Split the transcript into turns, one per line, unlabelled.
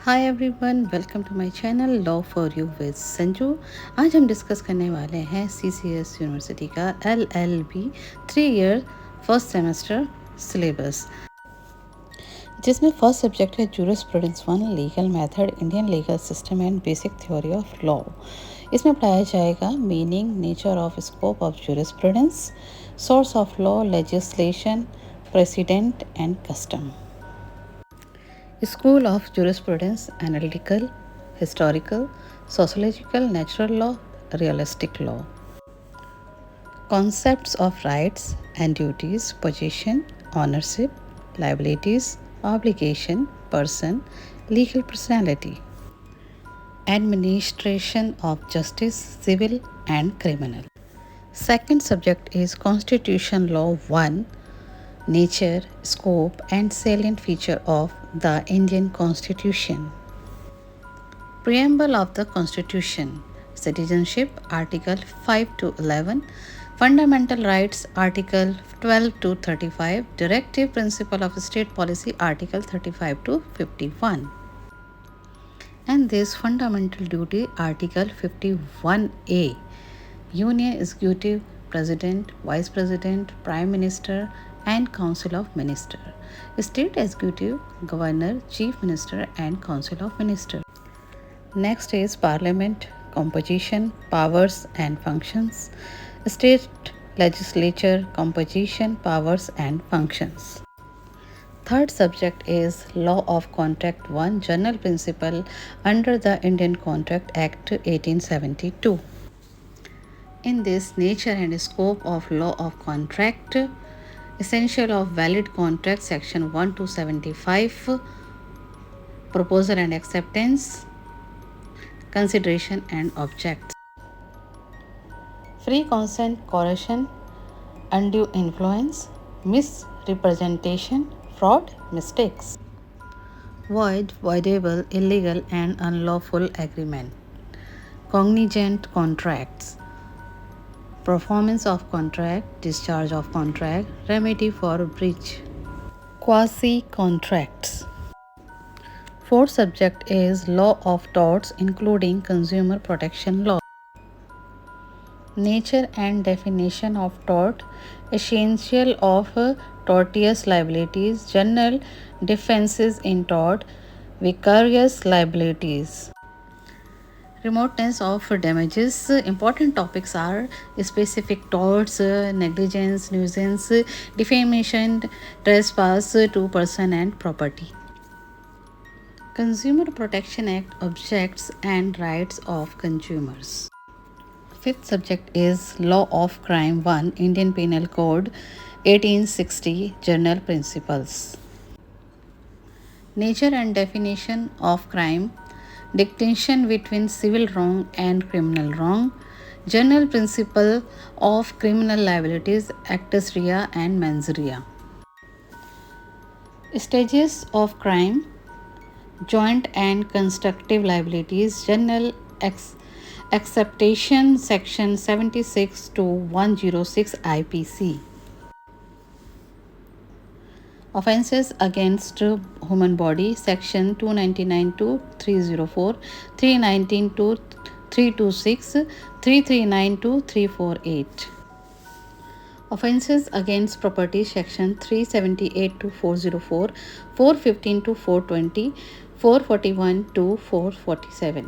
Hi everyone, welcome to my channel law for you with Sanju. आज हम discuss करने वाले हैं सीसीएस यूनिवर्सिटी का LLB 3 year first semester syllabus, जिसमें फर्स्ट सब्जेक्ट है jurisprudence 1, legal method, Indian legal system and basic theory of law. इसमें पढ़ाया जाएगा meaning, nature of scope of jurisprudence, source of law, legislation, precedent and custom. School of Jurisprudence, Analytical, Historical, Sociological, Natural Law, Realistic Law. Concepts of rights and duties, possession, ownership, liabilities, obligation, person, legal personality. Administration of justice, civil and criminal. Second subject is Constitution Law 1, nature, scope, and salient feature of the Indian Constitution. Preamble of the Constitution. Citizenship, Article 5 to 11. Fundamental Rights, Article 12 to 35. Directive Principle of State Policy, Article 35 to 51. And this Fundamental Duty, Article 51A. Union Executive, President, Vice President, Prime Minister, and Council of Ministers. State Executive, Governor, Chief Minister, and Council of Ministers. Next is Parliament, composition, powers, and functions. State Legislature, composition, powers, and functions. Third subject is Law of Contract 1, General Principle under the Indian Contract Act 1872. In this, nature and scope of law of contract, essential of valid contract, section 1 to 75, proposal and acceptance, consideration and objects. Free consent, coercion, undue influence, misrepresentation, fraud, mistakes. Void, voidable, illegal and unlawful agreement. Cognizant contracts. Performance of contract, discharge of contract, remedy for breach. Quasi-contracts. Fourth subject is Law of Torts, including Consumer Protection Law. Nature and definition of tort, essential of tortious liabilities, general defenses in tort, vicarious liabilities. Remoteness of damages. Important topics are specific torts, negligence, nuisance, defamation, trespass to person and property. Consumer Protection Act, objects and rights of consumers. Fifth subject is Law of Crime 1, Indian Penal Code 1860, General Principles. Nature and definition of crime, distinction between civil wrong and criminal wrong, general principle of criminal liabilities, actus rea and mens rea. Stages of crime, joint and constructive liabilities, general acceptation, section 76 to 106 IPC. Offences against human body, section 299 to 304, 319 to 326, 339 to 348. Offences against property, section 378 to 404, 415 to 420, 441 to 447.